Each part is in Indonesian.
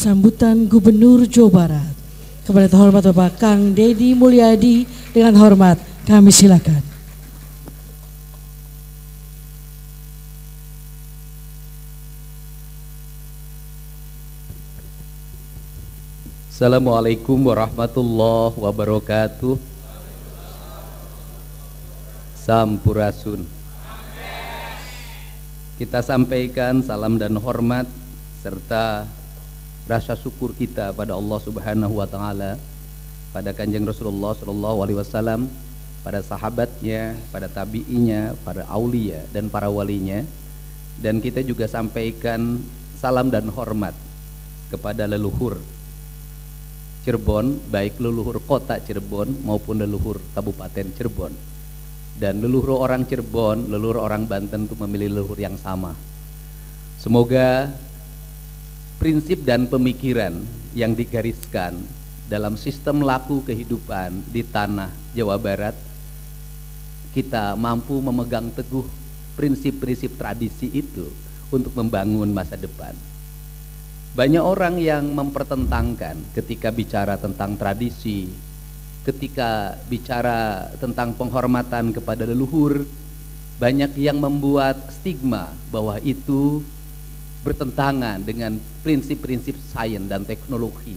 sambutan Gubernur Jawa Barat. Kepada terhormat Bapak Kang Deddy Mulyadi, dengan hormat kami silakan. Assalamualaikum warahmatullahi wabarakatuh. Sampurasun. Kita sampaikan salam dan hormat serta rasa syukur kita pada Allah Subhanahu wa taala, pada Kanjeng Rasulullah sallallahu alaihi wasallam, pada sahabatnya, pada tabi'inya, para aulia dan para walinya. Dan kita juga sampaikan salam dan hormat kepada leluhur Cirebon, baik leluhur kota Cirebon maupun leluhur Kabupaten Cirebon. Dan leluhur orang Cirebon, leluhur orang Banten itu memilih leluhur yang sama. Semoga prinsip dan pemikiran yang digariskan dalam sistem laku kehidupan di tanah Jawa Barat, kita mampu memegang teguh prinsip-prinsip tradisi itu untuk membangun masa depan. Banyak orang yang mempertentangkan ketika bicara tentang tradisi, ketika bicara tentang penghormatan kepada leluhur. Banyak yang membuat stigma bahwa itu bertentangan dengan prinsip-prinsip sains dan teknologi.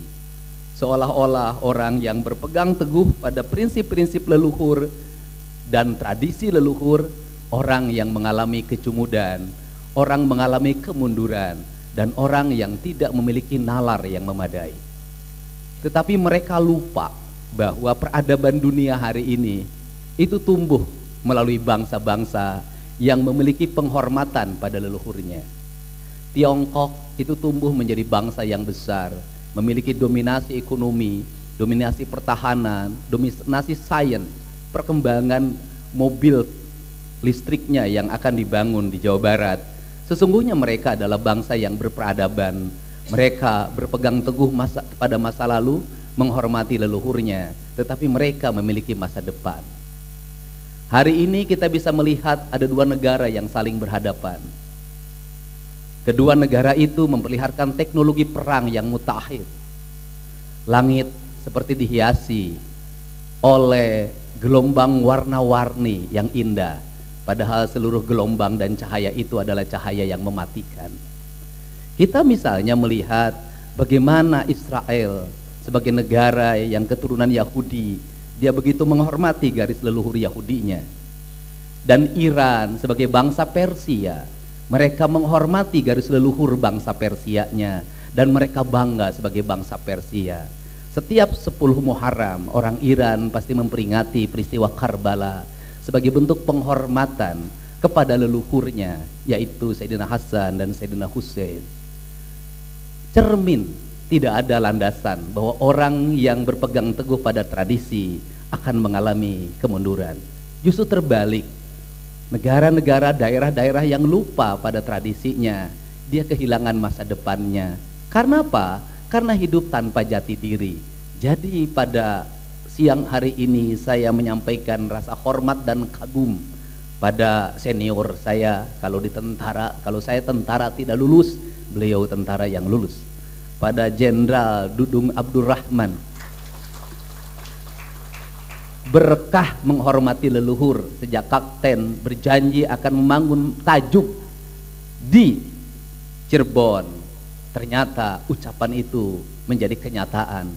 Seolah-olah orang yang berpegang teguh pada prinsip-prinsip leluhur dan tradisi leluhur, orang yang mengalami kecumudan, orang mengalami kemunduran, dan orang yang tidak memiliki nalar yang memadai. Tetapi mereka lupa bahwa peradaban dunia hari ini itu tumbuh melalui bangsa-bangsa yang memiliki penghormatan pada leluhurnya. Tiongkok itu tumbuh menjadi bangsa yang besar, memiliki dominasi ekonomi, dominasi pertahanan, dominasi sains, perkembangan mobil listriknya yang akan dibangun di Jawa Barat. Sesungguhnya mereka adalah bangsa yang berperadaban. Mereka berpegang teguh pada masa lalu, menghormati leluhurnya, tetapi mereka memiliki masa depan. Hari ini kita bisa melihat ada dua negara yang saling berhadapan. Kedua negara itu memperlihatkan teknologi perang yang mutakhir. Langit seperti dihiasi oleh gelombang warna-warni yang indah, padahal seluruh gelombang dan cahaya itu adalah cahaya yang mematikan. Kita misalnya melihat bagaimana Israel sebagai negara yang keturunan Yahudi, dia begitu menghormati garis leluhur Yahudinya. Dan Iran sebagai bangsa Persia, mereka menghormati garis leluhur bangsa Persianya, dan mereka bangga sebagai bangsa Persia. Setiap 10 Muharram, orang Iran pasti memperingati peristiwa Karbala sebagai bentuk penghormatan kepada leluhurnya, yaitu Sayyidina Hasan dan Sayyidina Hussein. Cermin, tidak ada landasan bahwa orang yang berpegang teguh pada tradisi akan mengalami kemunduran. Justru terbalik, negara-negara, daerah-daerah yang lupa pada tradisinya, dia kehilangan masa depannya. Karena apa? Karena hidup tanpa jati diri. Jadi pada siang hari ini saya menyampaikan rasa hormat dan kagum pada senior saya. Kalau di tentara, kalau saya tentara tidak lulus, beliau tentara yang lulus. Pada Jenderal Dudung Abdurrahman, berkah menghormati leluhur. Sejak kapten berjanji akan membangun tajuk di Cirebon, ternyata ucapan itu menjadi kenyataan.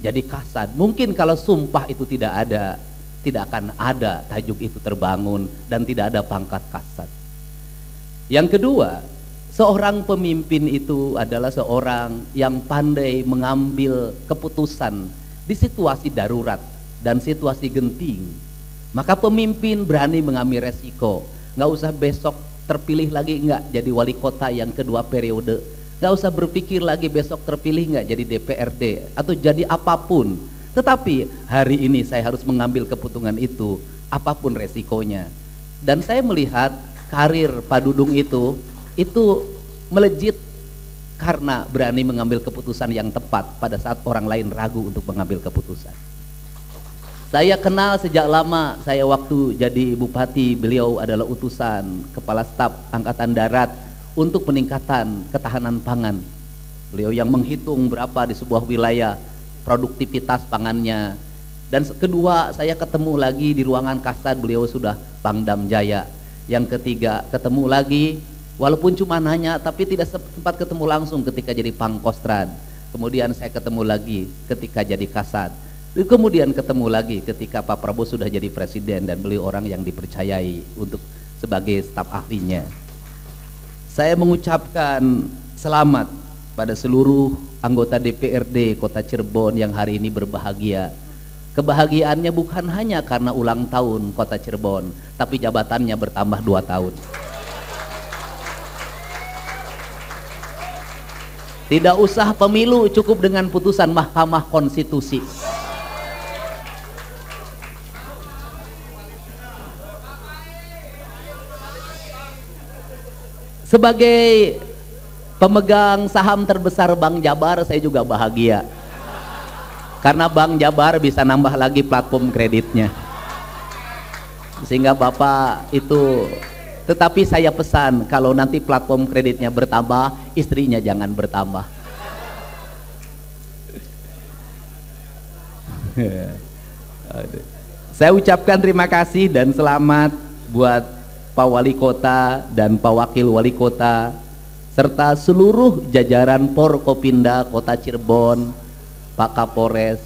Jadi kasat. Mungkin kalau sumpah itu tidak ada, tidak akan ada tajuk itu terbangun dan tidak ada pangkat kasat. Yang kedua, seorang pemimpin itu adalah seorang yang pandai mengambil keputusan di situasi darurat dan situasi genting. Maka pemimpin berani mengambil resiko. Nggak usah besok terpilih lagi nggak jadi wali kota yang kedua periode. Nggak usah berpikir lagi besok terpilih nggak jadi DPRD atau jadi apapun. Tetapi hari ini saya harus mengambil keputusan itu, apapun resikonya. Dan saya melihat karir Pak Dudung itu melejit karena berani mengambil keputusan yang tepat pada saat orang lain ragu untuk mengambil keputusan. Saya kenal sejak lama, saya waktu jadi bupati, beliau adalah utusan Kepala Staf Angkatan Darat untuk peningkatan ketahanan pangan. Beliau yang menghitung berapa di sebuah wilayah produktivitas pangannya. Dan kedua, saya ketemu lagi di ruangan Kasat, beliau sudah Pangdam Jaya. Yang ketiga, ketemu lagi walaupun cuma nanya, tapi tidak sempat ketemu langsung ketika jadi Pangkostrat. Kemudian saya ketemu lagi ketika jadi Kasat. Kemudian ketemu lagi ketika Pak Prabowo sudah jadi presiden dan beliau orang yang dipercayai untuk sebagai staf ahlinya. Saya mengucapkan selamat pada seluruh anggota DPRD Kota Cirebon yang hari ini berbahagia. Kebahagiaannya bukan hanya karena ulang tahun Kota Cirebon, tapi jabatannya bertambah 2 tahun. Tidak usah pemilu, cukup dengan putusan Mahkamah Konstitusi. Sebagai pemegang saham terbesar Bank Jabar, saya juga bahagia. Karena Bank Jabar bisa nambah lagi platform kreditnya. Sehingga Bapak itu, tetapi saya pesan kalau nanti platform kreditnya bertambah, istrinya jangan bertambah. Saya ucapkan terima kasih dan selamat buat Pak Wali Kota dan Pak Wakil Wali Kota serta seluruh jajaran Forkopimda Kota Cirebon, Pak Kapolres,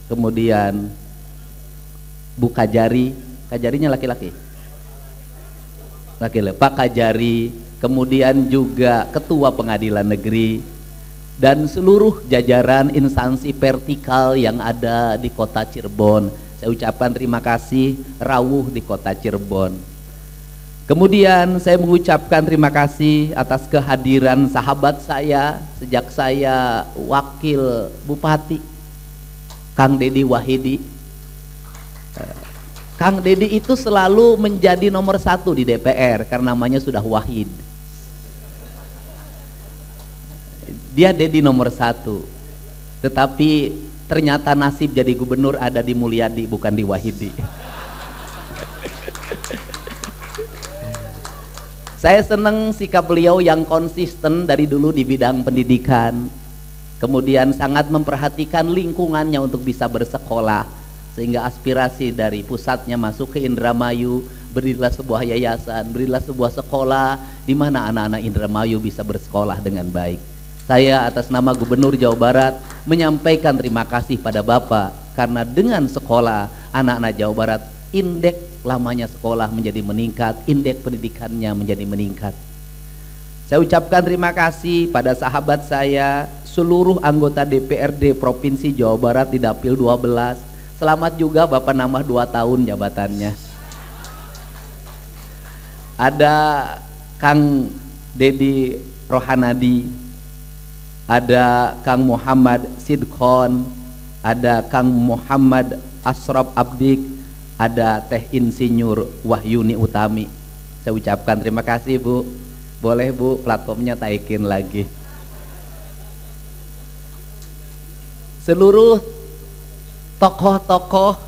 kemudian Bu Kajari, Kajarinya laki-laki, Pak Kajari, kemudian juga Ketua Pengadilan Negeri dan seluruh jajaran instansi vertikal yang ada di Kota Cirebon. Saya ucapkan terima kasih, rawuh di Kota Cirebon. Kemudian saya mengucapkan terima kasih atas kehadiran sahabat saya sejak saya wakil bupati, Kang Dedi Wahidi. Kang Dedi itu selalu menjadi nomor 1 di DPR karena namanya sudah Wahid. Dia Dedi nomor 1, tetapi ternyata nasib jadi gubernur ada di Mulyadi bukan di Wahidi. Saya senang sikap beliau yang konsisten dari dulu di bidang pendidikan, kemudian sangat memperhatikan lingkungannya untuk bisa bersekolah, sehingga aspirasi dari pusatnya masuk ke Indramayu, berilah sebuah yayasan, berilah sebuah sekolah di mana anak-anak Indramayu bisa bersekolah dengan baik. Saya atas nama Gubernur Jawa Barat menyampaikan terima kasih pada Bapak, karena dengan sekolah anak-anak Jawa Barat indeks lamanya sekolah menjadi meningkat, indeks pendidikannya menjadi meningkat. Saya ucapkan terima kasih pada sahabat saya, seluruh anggota DPRD Provinsi Jawa Barat di Dapil 12. Selamat juga Bapak nambah 2 tahun jabatannya. Ada Kang Dedi Rohanadi, ada Kang Muhammad Sidkon, ada Kang Muhammad Asraf Abdik, ada Teh Insinyur Wahyuni Utami. Saya ucapkan terima kasih Bu. Boleh Bu platformnya taikin lagi. Seluruh tokoh-tokoh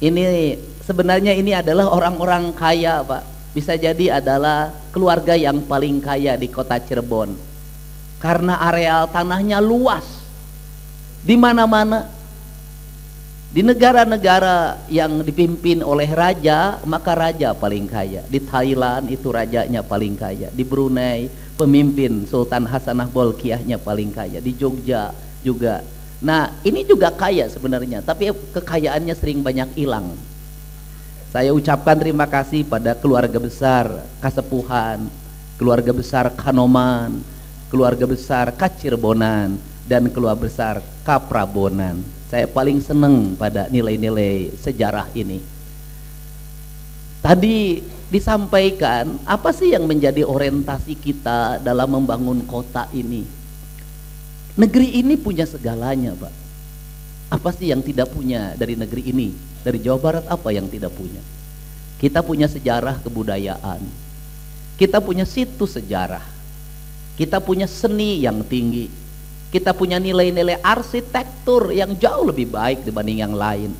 ini sebenarnya ini adalah orang-orang kaya Pak. Bisa jadi adalah keluarga yang paling kaya di Kota Cirebon. Karena areal tanahnya luas. Di mana-mana. Di negara-negara yang dipimpin oleh raja, maka raja paling kaya. Di Thailand itu rajanya paling kaya. Di Brunei pemimpin Sultan Hasanah Bolkiahnya paling kaya. Di Jogja juga. Nah ini juga kaya sebenarnya, tapi kekayaannya sering banyak hilang. Saya ucapkan terima kasih pada keluarga besar Kasepuhan, keluarga besar Kanoman, keluarga besar Kacirebonan, dan keluarga besar Kaprabonan. Saya paling senang pada nilai-nilai sejarah ini. Tadi disampaikan apa sih yang menjadi orientasi kita dalam membangun kota ini. Negeri ini punya segalanya Pak. Apa sih yang tidak punya dari negeri ini? Dari Jawa Barat apa yang tidak punya? Kita punya sejarah kebudayaan. Kita punya situs sejarah. Kita punya seni yang tinggi. Kita punya nilai-nilai arsitektur yang jauh lebih baik dibanding yang lain.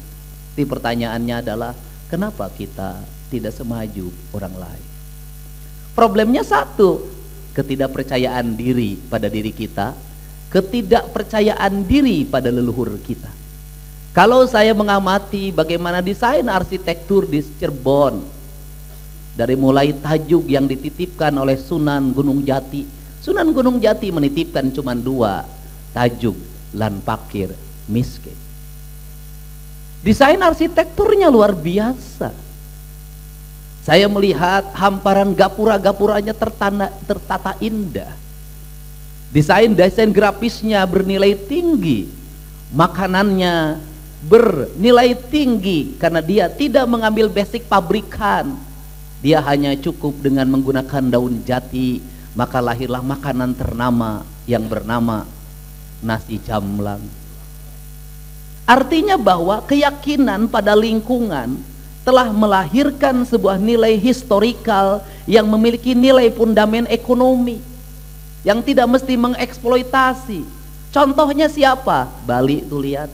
Tapi pertanyaannya adalah kenapa kita tidak semaju orang lain? Problemnya satu, ketidakpercayaan diri pada diri kita, ketidakpercayaan diri pada leluhur kita. Kalau saya mengamati bagaimana desain arsitektur di Cirebon, dari mulai tajuk yang dititipkan oleh Sunan Gunung Jati. Sunan Gunung Jati menitipkan cuma 2 tajuk, lan pakir miskin. Desain arsitekturnya luar biasa. Saya melihat hamparan gapura-gapuranya tertata indah. Desain grafisnya bernilai tinggi. Makanannya bernilai tinggi karena dia tidak mengambil basic pabrikan. Dia hanya cukup dengan menggunakan daun jati, maka lahirlah makanan ternama yang bernama nasi jamblang. Artinya bahwa keyakinan pada lingkungan telah melahirkan sebuah nilai historikal yang memiliki nilai fundamen ekonomi yang tidak mesti mengeksploitasi. Contohnya siapa? Bali tuh lihat.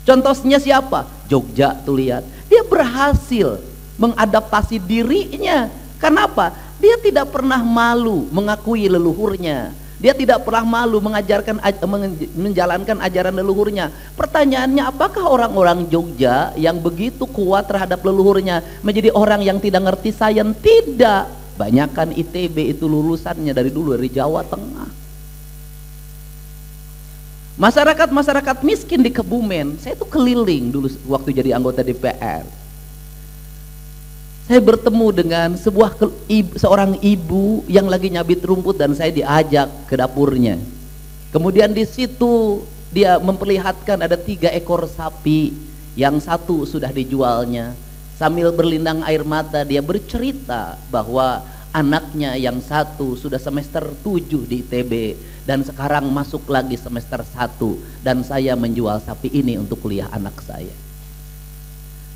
Contohnya siapa? Jogja tuh lihat. Dia berhasil mengadaptasi dirinya. Kenapa? Dia tidak pernah malu mengakui leluhurnya. Dia tidak pernah malu menjalankan ajaran leluhurnya. Pertanyaannya, apakah orang-orang Jogja yang begitu kuat terhadap leluhurnya menjadi orang yang tidak ngerti sains? Tidak. Banyakan ITB itu lulusannya dari dulu dari Jawa Tengah. Masyarakat miskin di Kebumen, saya itu keliling dulu waktu jadi anggota DPR. Saya bertemu dengan seorang ibu yang lagi nyabit rumput dan saya diajak ke dapurnya. Kemudian di situ dia memperlihatkan ada 3 ekor sapi, yang 1 sudah dijualnya. Sambil berlinang air mata dia bercerita bahwa anaknya yang 1 sudah semester 7 di ITB dan sekarang masuk lagi semester 1 dan saya menjual sapi ini untuk kuliah anak saya.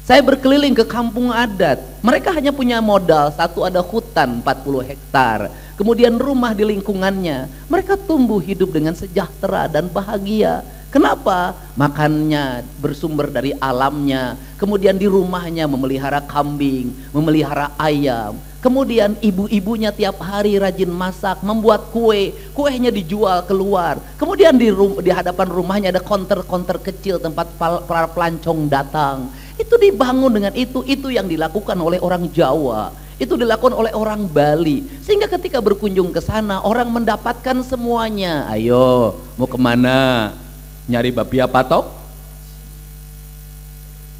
Saya berkeliling ke kampung adat. Mereka hanya punya modal, 1 ada hutan 40 hektar. Kemudian rumah di lingkungannya. Mereka tumbuh hidup dengan sejahtera dan bahagia. Kenapa? Makannya bersumber dari alamnya. Kemudian di rumahnya memelihara kambing, memelihara ayam. Kemudian ibu-ibunya tiap hari rajin masak, membuat kue. Kuenya dijual keluar. Kemudian di hadapan rumahnya ada konter-konter kecil tempat para pelancong datang. Itu dibangun dengan itu yang dilakukan oleh orang Jawa, itu dilakukan oleh orang Bali, sehingga ketika berkunjung ke sana orang mendapatkan semuanya. Ayo, mau kemana? Nyari babi apa toh?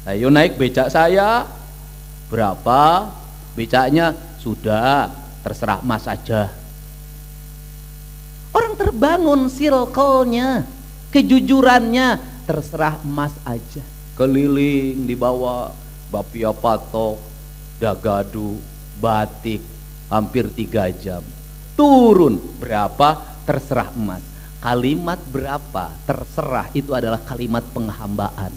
Ayo naik becak saya. Berapa? Becaknya sudah, terserah Mas aja. Orang terbangun circle-nya, kejujurannya, terserah Mas aja. Keliling dibawa bapia patok, dagadu, batik, hampir 3 jam. Turun berapa? Terserah emas. Kalimat berapa? Terserah, itu adalah kalimat penghambaan.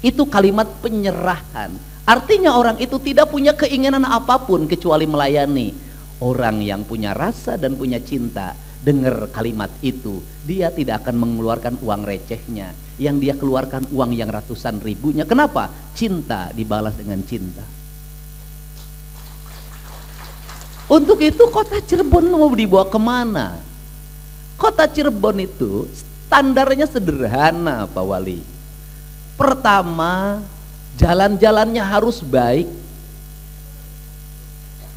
Itu kalimat penyerahan. Artinya orang itu tidak punya keinginan apapun kecuali melayani. Orang yang punya rasa dan punya cinta, dengar kalimat itu, dia tidak akan mengeluarkan uang recehnya. Yang dia keluarkan uang yang ratusan ribunya. Kenapa? Cinta dibalas dengan cinta. Untuk itu kota Cirebon mau dibawa kemana? Kota Cirebon itu standarnya sederhana, Pak Wali. Pertama, jalan-jalannya harus baik.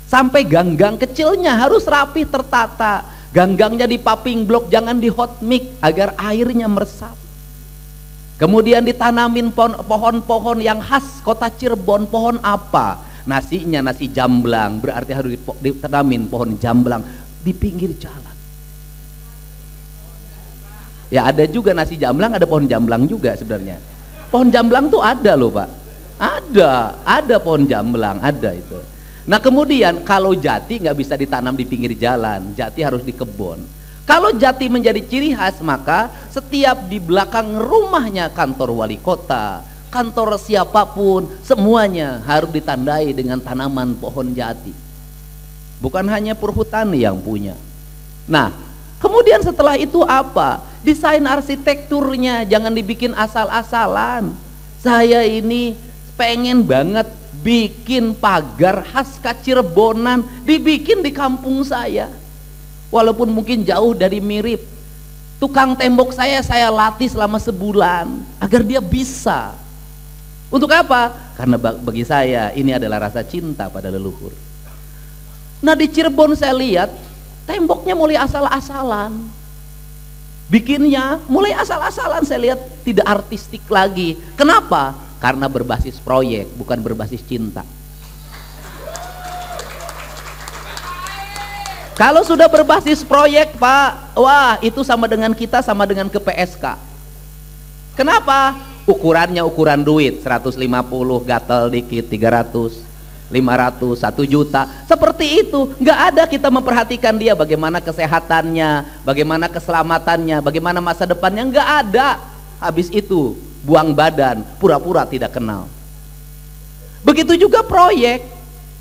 Sampai gang-gang kecilnya harus rapi tertata. Gang-gangnya di paving block, jangan di hot mix agar airnya meresap. Kemudian ditanamin pohon-pohon yang khas kota Cirebon. Pohon apa? Nasinya nasi jamblang, berarti harus ditanamin pohon jamblang di pinggir jalan. Ya ada juga nasi jamblang, ada pohon jamblang juga sebenarnya. Pohon jamblang tuh ada loh Pak. Ada pohon jamblang, ada itu. Nah kemudian kalau jati nggak bisa ditanam di pinggir jalan, jati harus di kebun. Kalau jati menjadi ciri khas, maka setiap di belakang rumahnya kantor wali kota, kantor siapapun, semuanya harus ditandai dengan tanaman pohon jati. Bukan hanya perhutani yang punya. Nah, kemudian setelah itu apa? Desain arsitekturnya jangan dibikin asal-asalan. Saya ini pengen banget bikin pagar khas Cirebonan, dibikin di kampung saya. walaupun mungkin jauh dari mirip. Tukang tembok saya latih selama sebulan agar dia bisa. Untuk apa? Karena bagi saya ini adalah rasa cinta pada leluhur. Nah di Cirebon saya lihat temboknya mulai asal-asalan, bikinnya mulai asal-asalan. Saya lihat tidak artistik lagi. Kenapa? Karena berbasis proyek, bukan berbasis cinta. Kalau sudah berbasis proyek, Pak, wah itu sama dengan kita sama dengan ke PSK. Kenapa? Ukurannya ukuran duit, 150, gatel dikit, 300, 500, 1 juta. Seperti itu, nggak ada kita memperhatikan dia bagaimana kesehatannya, bagaimana keselamatannya, bagaimana masa depannya, nggak ada. Habis itu buang badan, pura-pura tidak kenal. Begitu juga proyek.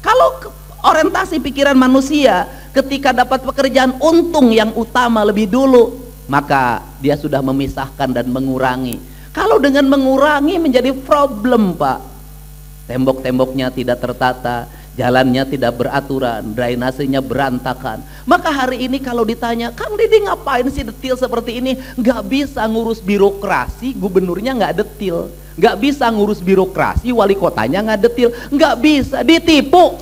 Kalau orientasi pikiran manusia ketika dapat pekerjaan untung yang utama lebih dulu, maka dia sudah memisahkan dan mengurangi. Kalau dengan mengurangi menjadi problem, Pak. Tembok-temboknya tidak tertata, jalannya tidak beraturan, drainasenya berantakan. Maka hari ini kalau ditanya, Kang Didi ngapain sih detil seperti ini? Nggak bisa ngurus birokrasi, gubernurnya nggak detil. Nggak bisa ngurus birokrasi, wali kotanya nggak detil. Nggak bisa, ditipu.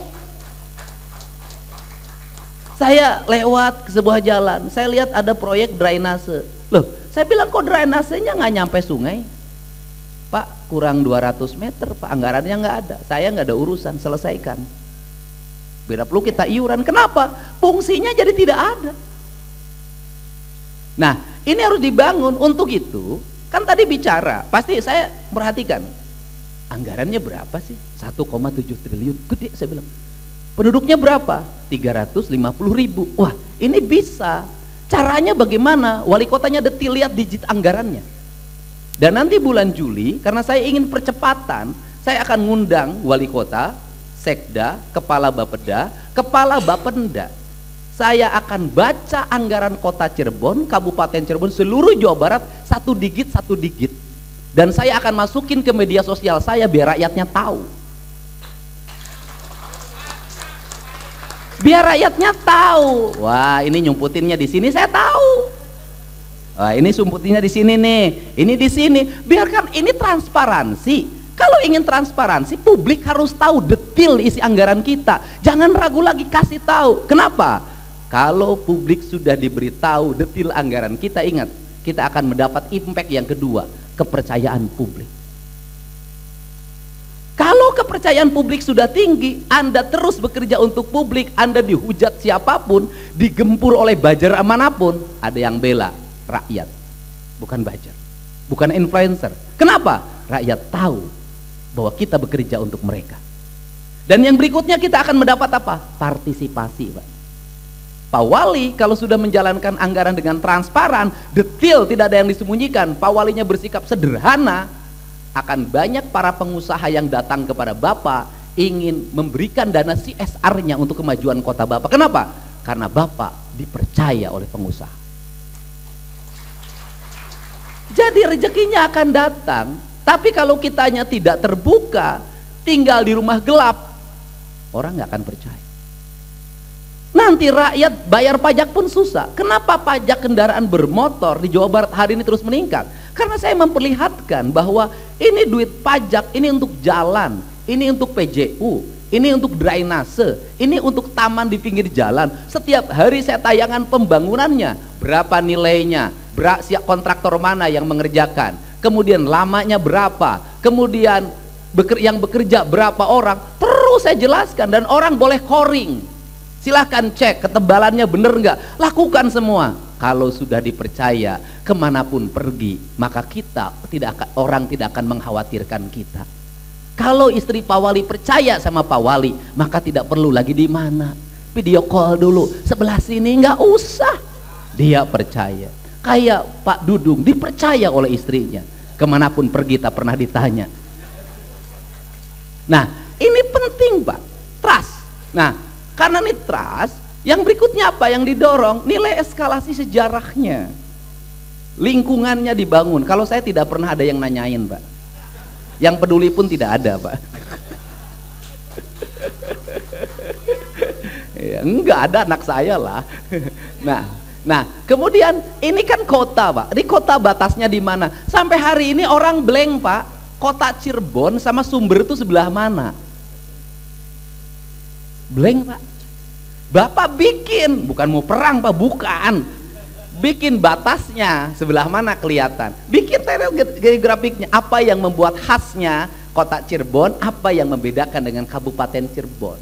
Saya lewat ke sebuah jalan, saya lihat ada proyek drainase. Loh, saya bilang kok drainasenya nggak nyampe sungai? Pak, kurang 200 meter, Pak, anggarannya nggak ada. Saya nggak ada urusan, selesaikan. Bila perlu kita iuran, kenapa? Fungsinya jadi tidak ada. Nah, ini harus dibangun. Untuk itu, kan tadi bicara, pasti saya perhatikan, anggarannya berapa sih? 1,7 triliun, gede saya bilang. Penduduknya berapa? 350.000. Wah, ini bisa. Caranya bagaimana? Wali kotanya detil, lihat digit anggarannya. Dan nanti bulan Juli, karena saya ingin percepatan, saya akan ngundang wali kota, sekda, kepala bapeda, kepala bapenda. Saya akan baca anggaran kota Cirebon, Kabupaten Cirebon, seluruh Jawa Barat, satu digit. Dan saya akan masukin ke media sosial saya biar rakyatnya tahu. Biar rakyatnya tahu. Wah, ini nyumputinnya di sini saya tahu. Wah, ini sumputinnya di sini nih. Ini di sini. Biarkan ini transparansi. Kalau ingin transparansi, publik harus tahu detil isi anggaran kita. Jangan ragu lagi, kasih tahu. Kenapa? Kalau publik sudah diberitahu detil anggaran kita, ingat, kita akan mendapat impact yang kedua, kepercayaan publik. Kalau kepercayaan publik sudah tinggi, Anda terus bekerja untuk publik, Anda dihujat siapapun, digempur oleh buzzer manapun, ada yang bela rakyat, bukan buzzer, bukan influencer. Kenapa? Rakyat tahu bahwa kita bekerja untuk mereka. Dan yang berikutnya kita akan mendapat apa? Partisipasi, Pak. Pak Wali kalau sudah menjalankan anggaran dengan transparan, detail, tidak ada yang disembunyikan, Pak Walinya bersikap sederhana, akan banyak para pengusaha yang datang kepada Bapak ingin memberikan dana CSR-nya untuk kemajuan kota Bapak. Kenapa? Karena Bapak dipercaya oleh pengusaha. Jadi rezekinya akan datang, tapi kalau kitanya tidak terbuka, tinggal di rumah gelap, orang nggak akan percaya. Nanti rakyat bayar pajak pun susah. Kenapa pajak kendaraan bermotor di Jawa Barat hari ini terus meningkat? Karena saya memperlihatkan bahwa ini duit pajak, ini untuk jalan, ini untuk PJU, ini untuk drainase, ini untuk taman di pinggir jalan. Setiap hari saya tayangan pembangunannya, berapa nilainya, siap kontraktor mana yang mengerjakan, kemudian lamanya berapa, kemudian yang bekerja berapa orang, terus saya jelaskan. Dan orang boleh koring, silahkan cek ketebalannya bener nggak, lakukan semua. Kalau sudah dipercaya, kemanapun pergi, maka orang tidak akan mengkhawatirkan kita. Kalau istri Pak Wali percaya sama Pak Wali, maka tidak perlu lagi di mana, video call dulu, sebelah sini, nggak usah. Dia percaya. Kayak Pak Dudung dipercaya oleh istrinya, kemanapun pergi tak pernah ditanya. Nah, ini penting, Pak, trust. Nah, karena ini trust, yang berikutnya apa yang didorong? Nilai eskalasi sejarahnya, lingkungannya dibangun. Kalau saya tidak pernah ada yang nanyain, Pak, yang peduli pun tidak ada, Pak. Ya, enggak ada anak saya lah. Nah, kemudian ini kan kota, Pak. Di kota batasnya di mana? Sampai hari ini orang blank, Pak. Kota Cirebon sama Sumber itu sebelah mana? Blank, Pak. Bapak bikin, bukan mau perang, Pak, bukan. Bikin batasnya sebelah mana kelihatan. Bikin geografiknya. Apa yang membuat khasnya kota Cirebon, apa yang membedakan dengan Kabupaten Cirebon.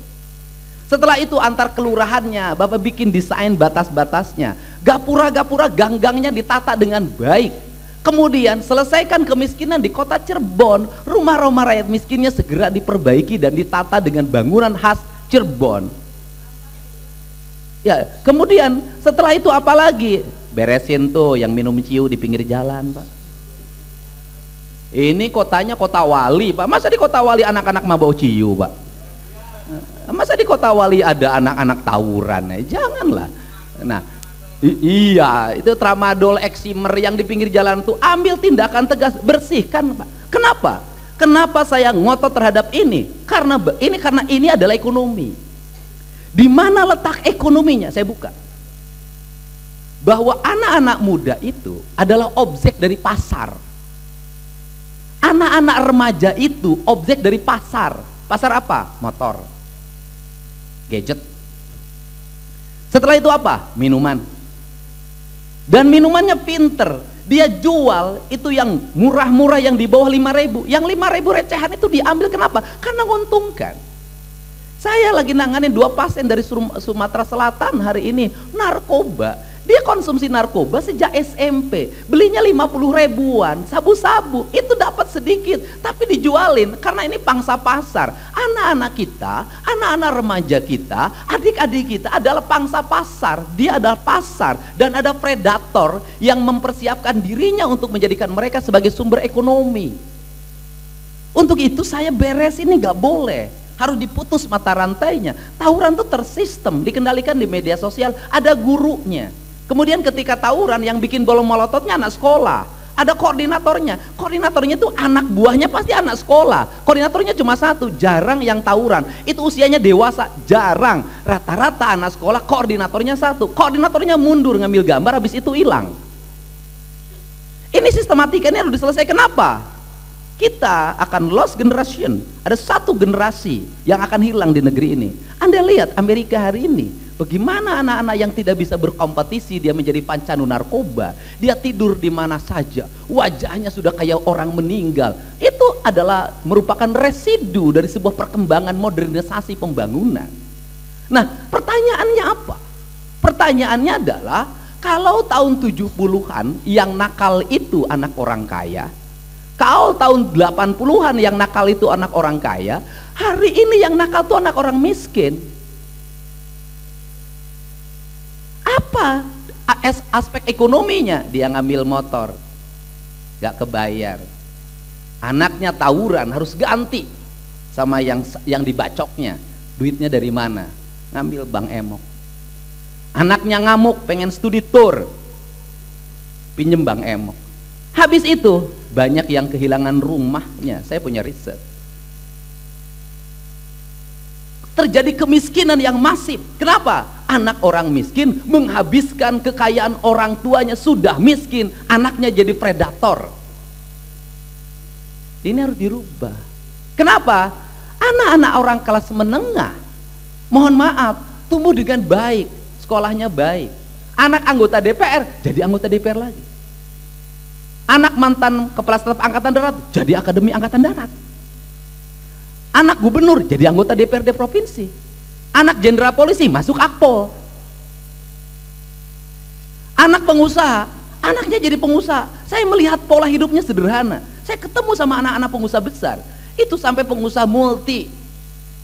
Setelah itu antar kelurahannya, Bapak bikin desain batas-batasnya. Gapura-gapura gang-gangnya ditata dengan baik. Kemudian selesaikan kemiskinan di kota Cirebon. Rumah-rumah rakyat miskinnya segera diperbaiki dan ditata dengan bangunan khas Cirebon. Ya, kemudian setelah itu apa lagi? Beresin tuh yang minum ciu di pinggir jalan, Pak. Ini kotanya kota wali, Pak. Masa di kota wali anak-anak mabau ciu, Pak? Masa di kota wali ada anak-anak tawuran? Janganlah. Nah, iya, itu tramadol, eksimer yang di pinggir jalan tuh ambil tindakan tegas, bersihkan, Pak. Kenapa? Kenapa saya ngotot terhadap ini? Karena ini adalah ekonomi. Di mana letak ekonominya? Saya buka. Bahwa anak-anak muda itu adalah objek dari pasar. Anak-anak remaja itu objek dari pasar. Pasar apa? Motor, gadget. Setelah itu apa? Minuman. Dan minumannya pinter. Dia jual itu yang murah-murah, yang di bawah 5.000. Yang 5.000 recehan itu diambil, kenapa? Karena menguntungkan. Saya lagi nanganin 2 pasien dari Sumatera Selatan hari ini, narkoba. Dia konsumsi narkoba sejak SMP, belinya 50 ribuan, sabu-sabu, itu dapat sedikit, tapi dijualin karena ini pangsa pasar. Anak-anak kita, anak-anak remaja kita, adik-adik kita adalah pangsa pasar. Dia adalah pasar, dan ada predator yang mempersiapkan dirinya untuk menjadikan mereka sebagai sumber ekonomi. Untuk itu saya beres ini gak boleh, harus diputus mata rantainya. Tawuran itu tersistem, dikendalikan di media sosial, ada gurunya. Kemudian ketika tawuran yang bikin bom molototnya anak sekolah, ada koordinatornya. Koordinatornya itu anak buahnya pasti anak sekolah. Koordinatornya cuma satu, jarang yang tawuran. Itu usianya dewasa, jarang. Rata-rata anak sekolah, koordinatornya satu. Koordinatornya mundur ngambil gambar, habis itu hilang. Ini sistematikanya harus diselesaikan. Kenapa? Kita akan lost generation. Ada satu generasi yang akan hilang di negeri ini. Anda lihat Amerika hari ini, bagaimana anak-anak yang tidak bisa berkompetisi, dia menjadi pancandu narkoba, dia tidur di mana saja, wajahnya sudah kayak orang meninggal. Itu adalah merupakan residu dari sebuah perkembangan modernisasi pembangunan. Nah, pertanyaannya apa? Pertanyaannya adalah, kalau tahun 70-an yang nakal itu anak orang kaya, kalau tahun 80-an yang nakal itu anak orang kaya, hari ini yang nakal itu anak orang miskin. Apa aspek ekonominya? Dia ngambil motor, gak kebayar. Anaknya tawuran, harus ganti sama yang dibacoknya. Duitnya dari mana? Ngambil Bang Emok. Anaknya ngamuk, pengen studi tour, pinjem Bang Emok. Habis itu banyak yang kehilangan rumahnya. Saya punya riset. Terjadi kemiskinan yang masif. Kenapa? Anak orang miskin menghabiskan kekayaan orang tuanya, sudah miskin, anaknya jadi predator. Ini harus dirubah. Kenapa? Anak-anak orang kelas menengah, mohon maaf, tumbuh dengan baik, sekolahnya baik. Anak anggota DPR jadi anggota DPR lagi. Anak mantan kepala staf angkatan darat jadi akademi angkatan darat. Anak gubernur jadi anggota DPRD provinsi. Anak jenderal polisi masuk Akpol. Anak pengusaha, anaknya jadi pengusaha. Saya melihat pola hidupnya sederhana. Saya ketemu sama anak-anak pengusaha besar. Itu sampai pengusaha multi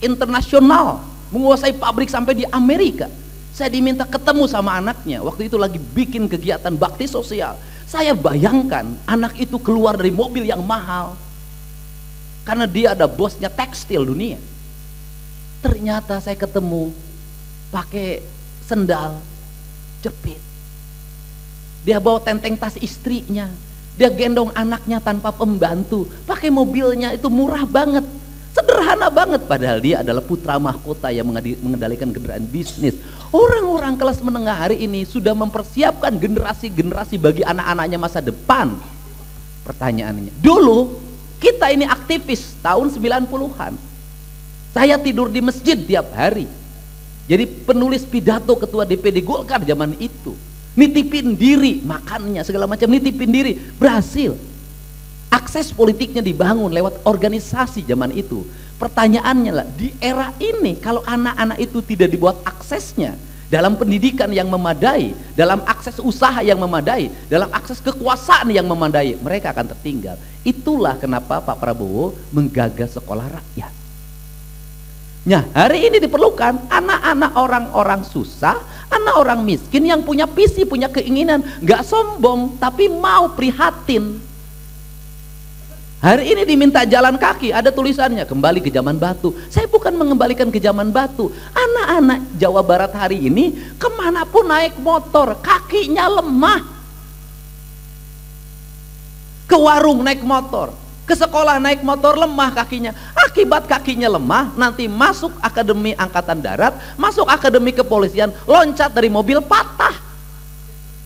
internasional, menguasai pabrik sampai di Amerika. Saya diminta ketemu sama anaknya. Waktu itu lagi bikin kegiatan bakti sosial. Saya bayangkan anak itu keluar dari mobil yang mahal karena dia ada bosnya tekstil dunia. Ternyata saya ketemu pakai sendal jepit. Dia bawa tenteng tas istrinya. Dia gendong anaknya tanpa pembantu. Pakai mobilnya itu murah banget. Sederhana. sederhana banget, padahal dia adalah putra mahkota yang mengendalikan kendaraan bisnis. Orang-orang kelas menengah hari ini sudah mempersiapkan generasi-generasi bagi anak-anaknya masa depan. Pertanyaannya, dulu kita ini aktivis tahun 90-an. Saya tidur di masjid tiap hari. Jadi penulis pidato ketua DPD Golkar zaman itu. Nitipin diri, makannya segala macam, nitipin diri, berhasil. Akses politiknya dibangun lewat organisasi zaman itu. Pertanyaannya lah, di era ini kalau anak-anak itu tidak dibuat aksesnya dalam pendidikan yang memadai, dalam akses usaha yang memadai, dalam akses kekuasaan yang memadai, mereka akan tertinggal. Itulah kenapa Pak Prabowo menggagas sekolah rakyat. Nah, hari ini diperlukan anak-anak orang-orang susah, anak orang miskin yang punya visi, punya keinginan, nggak sombong tapi mau prihatin. Hari ini diminta jalan kaki, ada tulisannya kembali ke zaman batu. Saya bukan mengembalikan ke zaman batu. Anak-anak Jawa Barat hari ini kemanapun naik motor, kakinya lemah. Ke warung naik motor, ke sekolah naik motor, lemah kakinya. Akibat kakinya lemah, nanti masuk akademi angkatan darat, masuk akademi kepolisian, loncat dari mobil patah,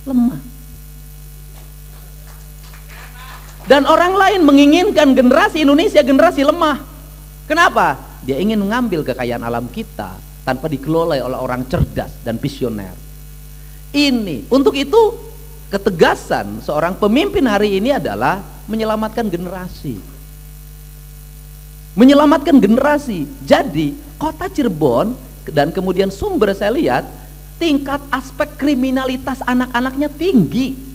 lemah. Dan orang lain menginginkan generasi Indonesia generasi lemah. Kenapa? Dia ingin mengambil kekayaan alam kita tanpa dikelola oleh orang cerdas dan visioner. Ini, untuk itu ketegasan seorang pemimpin hari ini adalah menyelamatkan generasi. Menyelamatkan generasi. Jadi kota Cirebon dan kemudian Sumber, saya lihat tingkat aspek kriminalitas anak-anaknya tinggi.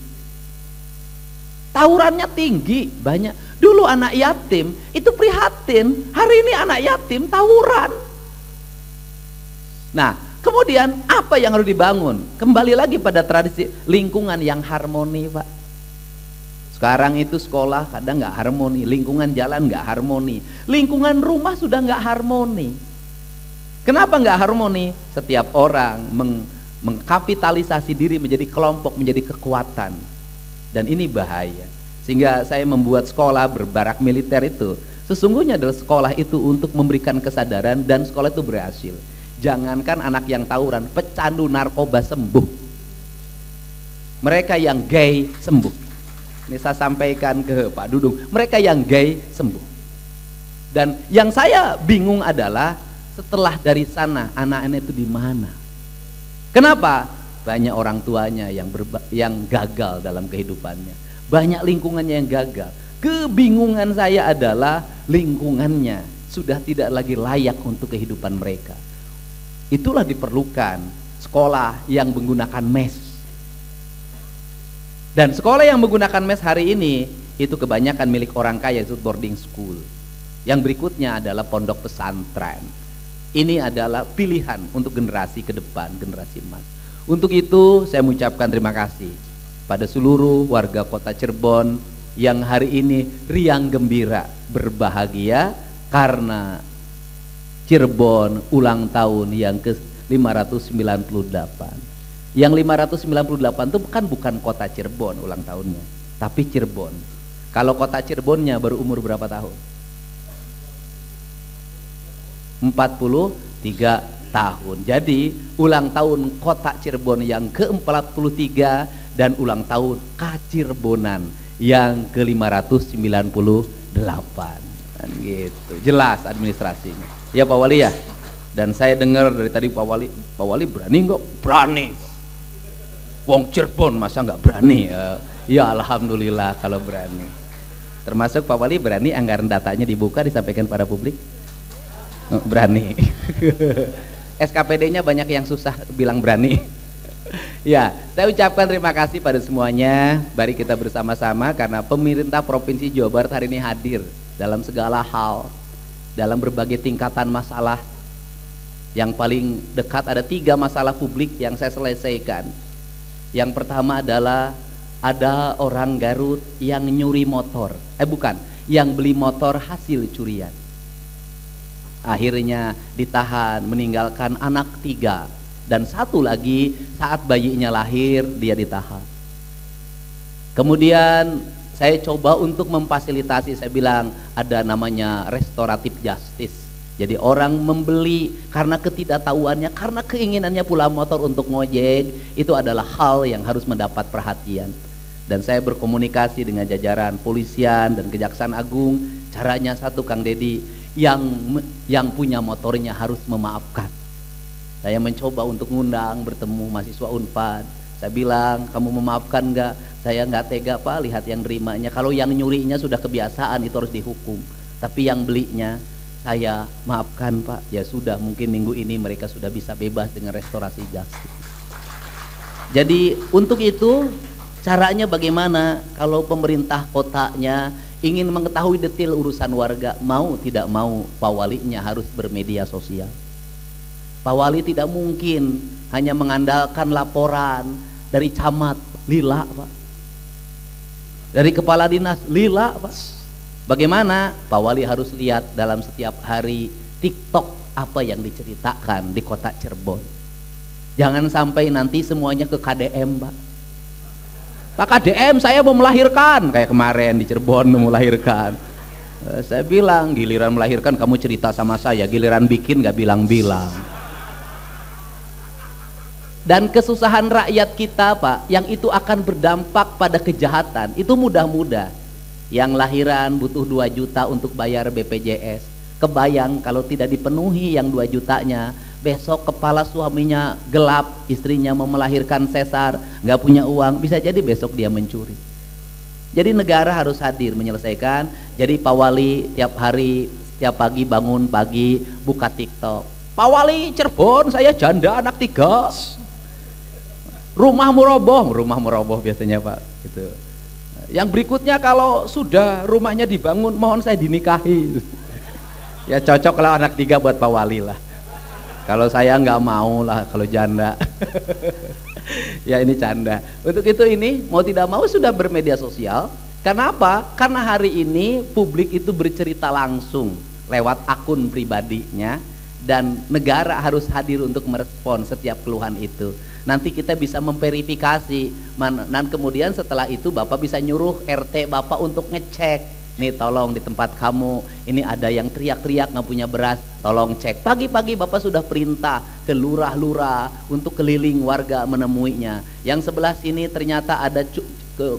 Tawurannya tinggi, banyak. Dulu anak yatim itu prihatin, hari ini anak yatim tawuran. Nah, kemudian apa yang harus dibangun? Kembali lagi pada tradisi lingkungan yang harmoni, Pak. Sekarang itu sekolah kadang nggak harmoni, lingkungan jalan nggak harmoni, lingkungan rumah sudah nggak harmoni. Kenapa nggak harmoni? Setiap orang mengkapitalisasi diri menjadi kelompok, menjadi kekuatan. Dan ini bahaya. Sehingga saya membuat sekolah berbarak militer itu sesungguhnya adalah sekolah itu untuk memberikan kesadaran, dan sekolah itu berhasil. Jangankan anak yang tawuran, pecandu narkoba sembuh, mereka yang gay sembuh. Ini saya sampaikan ke Pak Dudung, mereka yang gay sembuh. Dan yang saya bingung adalah setelah dari sana anak-anak itu di mana? Kenapa? Banyak orang tuanya yang gagal dalam kehidupannya, banyak lingkungannya yang gagal. Kebingungan saya adalah lingkungannya sudah tidak lagi layak untuk kehidupan mereka. Itulah diperlukan sekolah yang menggunakan mes. Dan sekolah yang menggunakan mes hari ini itu kebanyakan milik orang kaya, itu boarding school. Yang berikutnya adalah pondok pesantren. Ini adalah pilihan untuk generasi ke depan, generasi emas. Untuk itu saya mengucapkan terima kasih pada seluruh warga kota Cirebon yang hari ini riang gembira, berbahagia karena Cirebon ulang tahun yang ke-598. Yang 598 itu bukan kota Cirebon ulang tahunnya, tapi Cirebon. Kalau kota Cirebonnya baru umur berapa tahun? 43 tahun. Jadi ulang tahun kota Cirebon yang ke-43 dan ulang tahun Kacirebonan yang ke-598. Dan gitu. Jelas administrasinya. Ya Pak Wali ya. Dan saya dengar dari tadi Pak Wali berani nggak? Berani. Wong Cirebon masa nggak berani? Ya alhamdulillah kalau berani. Termasuk Pak Wali berani anggaran datanya dibuka disampaikan pada publik? Berani. SKPD-nya banyak yang susah bilang berani. Ya, saya ucapkan terima kasih pada semuanya. Mari kita bersama-sama karena pemerintah Provinsi Jawa Barat hari ini hadir dalam segala hal, dalam berbagai tingkatan masalah. Yang paling dekat ada 3 masalah publik yang saya selesaikan. Yang pertama adalah ada orang Garut yang nyuri motor. Yang beli motor hasil curian. Akhirnya ditahan, meninggalkan anak 3, dan 1 lagi saat bayinya lahir dia ditahan. Kemudian saya coba untuk memfasilitasi, saya bilang ada namanya restoratif justice. Jadi orang membeli karena ketidaktahuannya, karena keinginannya pula motor untuk ngojek, itu adalah hal yang harus mendapat perhatian. Dan saya berkomunikasi dengan jajaran polisian dan Kejaksaan Agung, caranya satu Kang Dedi, yang punya motornya harus memaafkan. Saya mencoba untuk ngundang bertemu mahasiswa Unpad. Saya bilang, kamu memaafkan nggak? Saya nggak tega Pak lihat yang nerimanya. Kalau yang nyurinya sudah kebiasaan itu harus dihukum. Tapi yang belinya saya maafkan Pak. Ya sudah, mungkin minggu ini mereka sudah bisa bebas dengan restorasi justice. Jadi untuk itu caranya bagaimana? Kalau pemerintah kotanya ingin mengetahui detail urusan warga, mau tidak mau Pak Walinya harus bermedia sosial. Pak Wali tidak mungkin hanya mengandalkan laporan dari camat, lila Pak, dari kepala dinas, lila Pak. Bagaimana? Pak Wali harus lihat dalam setiap hari TikTok apa yang diceritakan di kota Cirebon. Jangan sampai nanti semuanya ke KDM Pak. Pak KDM, saya mau melahirkan, kayak kemarin di Cirebon mau melahirkan. Saya bilang, giliran melahirkan kamu cerita sama saya, giliran bikin gak bilang-bilang. Dan kesusahan rakyat kita Pak, yang itu akan berdampak pada kejahatan, itu mudah-mudah. Yang lahiran butuh 2 juta untuk bayar BPJS. Kebayang kalau tidak dipenuhi yang 2 jutanya, besok kepala suaminya gelap, istrinya mau melahirkan sesar, nggak punya uang, bisa jadi besok dia mencuri. Jadi negara harus hadir menyelesaikan. Jadi Pak Wali tiap hari, tiap pagi bangun pagi buka TikTok. Pak Wali Cirebon, saya janda anak 3. Rumah meroboh biasanya Pak. Gitu. Yang berikutnya kalau sudah rumahnya dibangun, mohon saya dinikahi. Ya cocok lah anak 3 buat Pak Wali lah. Kalau saya nggak mau lah kalau janda. Ya ini canda. Untuk itu ini mau tidak mau sudah bermedia sosial. Karena apa? Karena hari ini publik itu bercerita langsung lewat akun pribadinya, dan negara harus hadir untuk merespon setiap keluhan itu. Nanti kita bisa memverifikasi, dan kemudian setelah itu Bapak bisa nyuruh RT Bapak untuk ngecek, nih tolong di tempat kamu ini ada yang teriak-teriak nggak punya beras, tolong cek. Pagi-pagi Bapak sudah perintah ke lurah-lurah untuk keliling warga menemuinya. Yang sebelah sini ternyata ada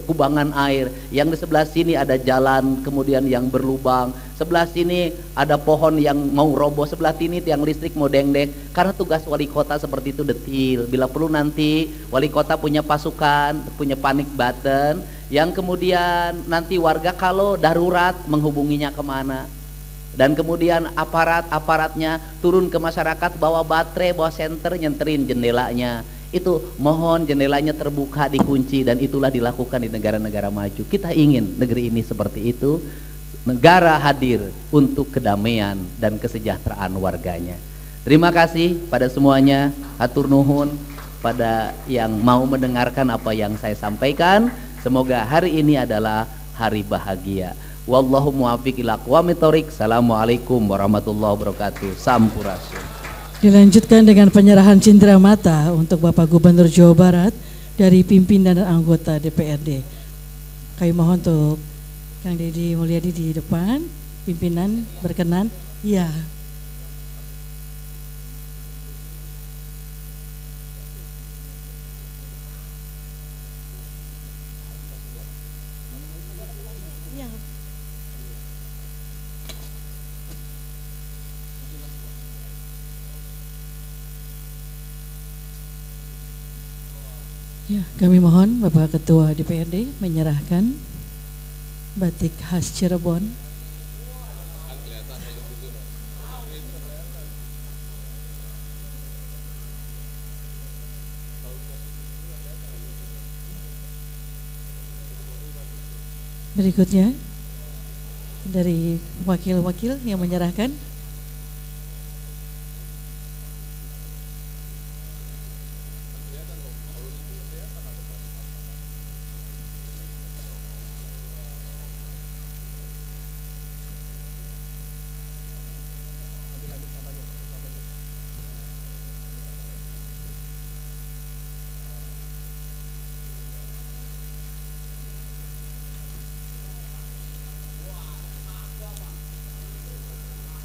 kubangan air, yang di sebelah sini ada jalan kemudian yang berlubang, sebelah sini ada pohon yang mau roboh, sebelah sini tiang listrik mau dengdek. Karena tugas wali kota seperti itu detil. Bila perlu nanti wali kota punya pasukan, punya panic button, yang kemudian nanti warga kalau darurat menghubunginya kemana. Dan kemudian aparatnya turun ke masyarakat, bawa baterai, bawa senter, nyenterin jendelanya. Itu mohon jendelanya terbuka, dikunci, dan itulah dilakukan di negara-negara maju. Kita ingin negeri ini seperti itu, negara hadir untuk kedamaian dan kesejahteraan warganya. Terima kasih pada semuanya, hatur nuhun pada yang mau mendengarkan apa yang saya sampaikan. Semoga hari ini adalah hari bahagia. Wallahu muwaffiq ila aqwamit thoriq. Assalamualaikum warahmatullahi wabarakatuh. Sampurasun. Dilanjutkan dengan penyerahan cindera mata untuk Bapak Gubernur Jawa Barat dari pimpinan dan anggota DPRD. Kami mohon untuk Kang Deddy Mulyadi di depan, pimpinan berkenan. Ya. Ya, kami mohon Bapak Ketua DPRD menyerahkan batik khas Cirebon. Berikutnya dari wakil-wakil yang menyerahkan.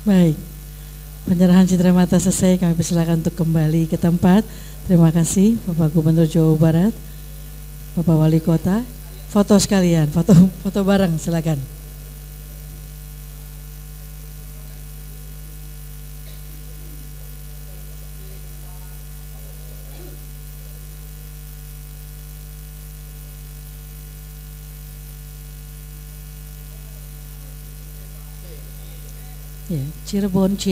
Baik, Penyerahan cindera mata selesai, kami persilakan untuk kembali ke tempat. Terima kasih Bapak Gubernur Jawa Barat, Bapak Wali Kota. Foto sekalian, foto bareng silakan. Ya, Cirebon C.